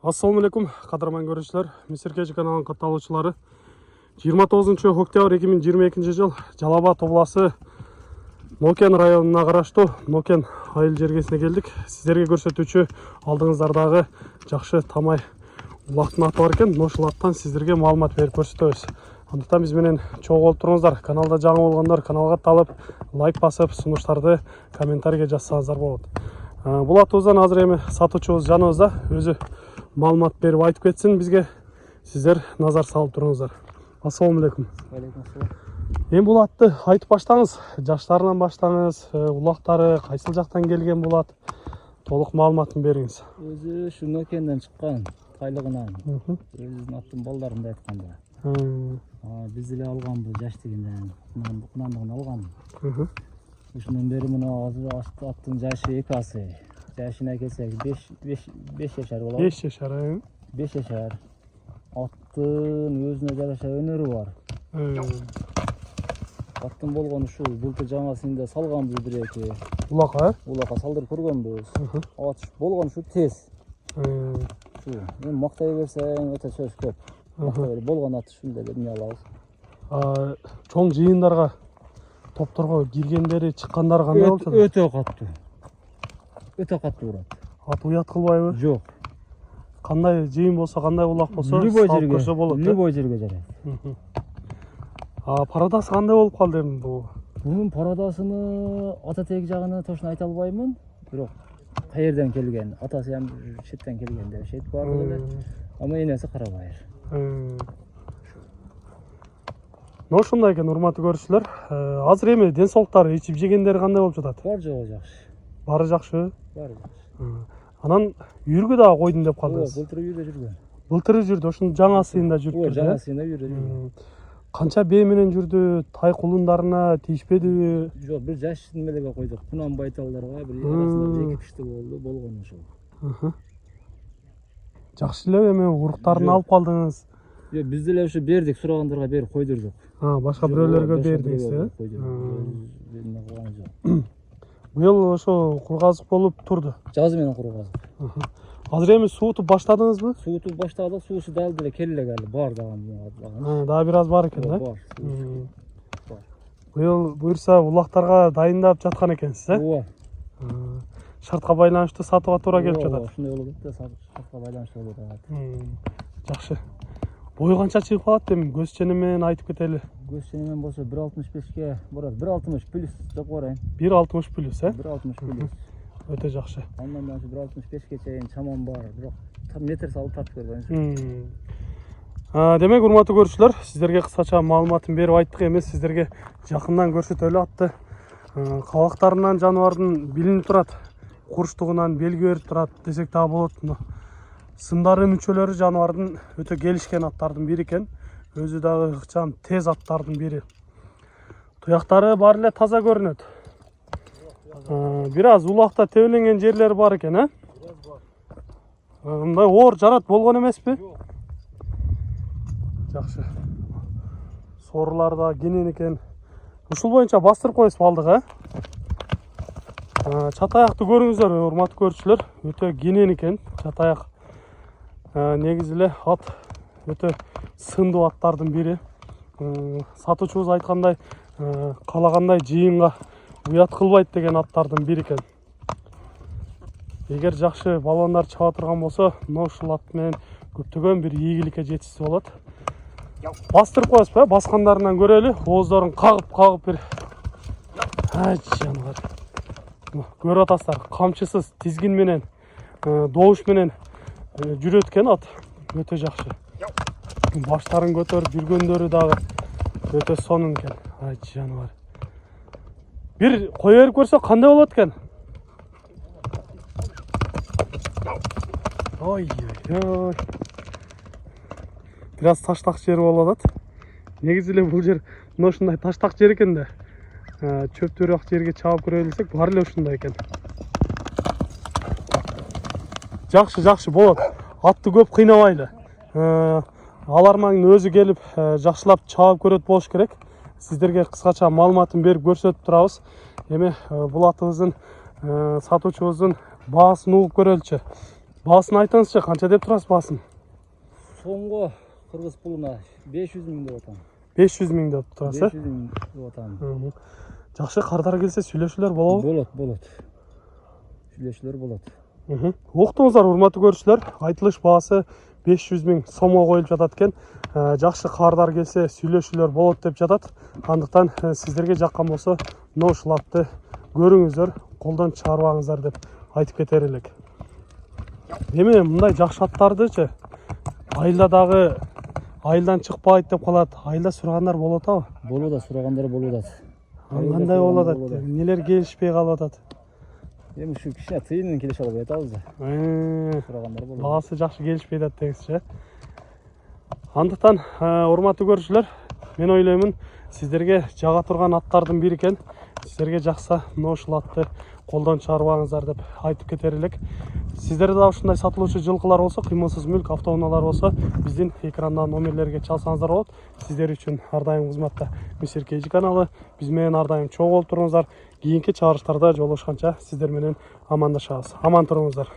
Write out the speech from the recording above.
Assalamu alaikum, қадырман көрушілер, Месеркежі каналының қаталушылары. 29 октябрь 2022 жыл Жалабат обласы Нокен районына қарашты Нокен айыл жергесіне келдік. Сіздерге көрсетуші алдыңыздардағы жақшы тамай улақтың аты бар екен. Ошол аттан сіздерге маалымат беріп көрсөтөбүз. Андыктан биз менен чогуу болуп туруңуздар. Каналда жаңы болгондор каналга талып, лайк басып, сунуштарды комментарийге жазсаңыздар болот. Бул атыбыздан азыр эми сатуучубуз жаныбызда, өзү маалымат берип айтып кетсин бизге. Сиздер назар салып туруңуздар. Ассаламу алейкум. Алейкум ассалам. Эми бул атты айтып баштаңыз. Жаштарынан баштаңыз, улактары кайсыл жактан келген болот? Толук маалыматын бериңиз. Өзү ушу Нокенден чыккан, кайлыгынан. Өзүнүн аттын балдарында айтканда. Биз эле алган бул жаштыгынан, кунандыгын алган. Ушундан бери мына азыр аттын жашы 2 асы. Жашына келсек 5 жашар болот. 5 жашар, 5 жашар. Аттын өзүнө жараша өнөрү бар. Аттын болгону ушул былтыр жаңасында салганбыз бир-эки. Улакка салдырып көргөнбүз. Ат болгону ушу тез. Ушу эми мактай берсең өтө сөз көп. Мактай берип болгон ат ушундай деп эмне алабыз. Чоң жыйындарга топторго киргендери чыккандары кандай болчу? Өтө каттуу. Өтө каттуу урат. Ат уят кылбайбы? Жок. Кандай жыйын болсо, кандай улак болсо, салып көрсө болот. Любой жерге жарайт. Парадасы кандай болуп калды эми бул? Бунун парадасыны ата теги жагына точно айта албаймын. Бирок каерден келген, атасы ham четтен келген деп айтып бардык эле. Ама энеси карабайыр. Ошондой экен, урматтуу көрүүчүлөр. Азыр эми ден соолуктары, ичип жегендери кандай болуп жатат? Бар жогу жакшы. Бары жакшы? Бары жакшы. Анан үйүргө дагы койдум деп калдыңыз. Былтыр үйүрдө жүргөн. Былтыр жүрдү, ошонун жаңасында жүрдү. Жаңасында үйүрдө жүргөн. Канча бээ менен жүрдү? Тай кулундарына тийишпедиби? Жок, бир жаш немелерге койдук. Кунан байталдарга бир арасында 2 кишти болгон ошол. Жакшы эле, эми уруктарын алып калдыңыз. Жок, биз деле ушу бердик, сурагандарга берип койдурдук. Башка бирөөлөргө бердиңиз, Быйыл ошо кургазык болуп турду. Жазы менен кургазык. Азыр эми суутуп баштадыңызбы? Суутуп баштадык, суусу дал деле келе калды, бар дагы. Дагы бир аз бар экен да? Бар. Быйыл буюрса улактарга дайындап жаткан экенсиз, Ооба. Шартка байланыштуу сатууга туура келип жатат. Ошондой болуп кетти, шартка байланыштуу болуп жатат. Жакшы. Бою канча чыгып калат эми? Көз чени менен айтып кетели. Көз чени менен болсо 1.65ке барат. 1.60 плюс деп коеюн. 1.60 плюс, 1.60 плюс. Өтө жакшы. Андан ошо 1.65ке чейин чамам бар. Бирок метр салып тартып көргөн. Демек, урматтуу көрүүчүлөр, сиздерге кыскача маалыматын берип айттык эмес, сиздерге жакындан көрсөтөлү атты. Кабактарынан жаныбардын билинип турат, курчтугунан белги берип турат десек дагы болот. Сымдары мүчөлөрү жаныбардын өтө келишкен аттардын бири экен. Өзү дагы ыкчам тез аттардын бири. Туяктары баары эле таза көрүнөт. Бир аз улакта тебеленген жерлери бар экен, Мындай оор жарат болгон эмеспи? Жакшы. Сорулар да кенен экен. Ушул боюнча бастырып коесузбу алдыга, Чат аякты көрүңүздөр, урматтуу көрүүчүлөр. Өтө кенен экен чат аяк. Негизи эле ат өтө сындуу аттардын бири. Сатуучубуз айткандай, каалагандай жыйынга уят кылбайт деген аттардын бири экен. Эгер жакшы балондар чаба турган болсо, ушул ат менен көптөгөн бир ийгиликке жетишсе болот. Бастырып коесузбу, баскандарынан көрөлү. Ооздорун кагып бир. Жаныбар. Көрүп атасыздар, камчысыз, тизгин менен, добуш менен жүрөт экен ат. Өтө жакшы. Баштарын көтөрүп жүргөндөрү дагы өтө сонун экен. Жаныбар. Бир кое берип көрсө кандай болот экен? Ой. Бир аз таштак жери болуп атат. Негизи эле бул жер мына ушундай таштак жер экен да. Чөптөрүк жерге чабып көрө билсек, баары эле ушундай экен. Жакшы болот. Атты көп кыйнабайлы. Алармаңдын өзү келип жакшылап чабып көрөт болуш керек. Сиздерге кыскача маалыматын берип көрсөтүп турабыз. Эми бул атыбыздын сатуучубуздун баасын угуп көрөлүчү. Баасын айтыңызчы, канча деп турасыз баасын? Соңғы кыргыз пулуна 500 миң деп атам. 500 миң деп турасыз? 500 миң деп атам. Жакшы кардар келсе сүйлөшүүлөр болобу? Болот. Сүйлөшүүлөр болот. Уктуңуздар, урматтуу көрүүчүлөр, айтылыш баасы 500 миң сомго коюлуп жатат экен. Жакшы кардар келсе сүйлөшүүлөр болот деп жатат. Андыктан сиздерге жаккан болсо, мына ушул атты көрүңүздөр, колдон чыгарбаңыздар деп айтып кетер элек. Эми мындай жакшы аттардычы айылда дагы айылдан чыкпайт деп калат. Айылда сурагандар болуп атабы? Болуп да сурагандар болуп атат. Кандай болуп атат? Нелер келишпей калып атат? Эми ушу кичине тыйынын келише албай атабыз да. Сурагандар болуп. Баасы жакшы келишпей атат дегизчи. Андыктан урматтуу көрүүчүлөр, мен ойлоймун, сиздерге жага турган аттардын бири экен. Сиздерге жакса, мына ушул атты колдон чыгарбаңыздар деп айтып кетер элек. Сиздерде да ушундай сатылуучу жылкылар болсо, кыймылсыз мүлк, автоунаалар болсо, биздин экрандан номерлерге чалсаңыздар болот. Сиздер үчүн ар дайым кызматта Мистер KG каналы. Биз менен ар дайым чогуу болуп туруңуздар. Кийинки чыгарыштарда жолугушканча сиздер менен амандашабыз. Аман туруңуздар.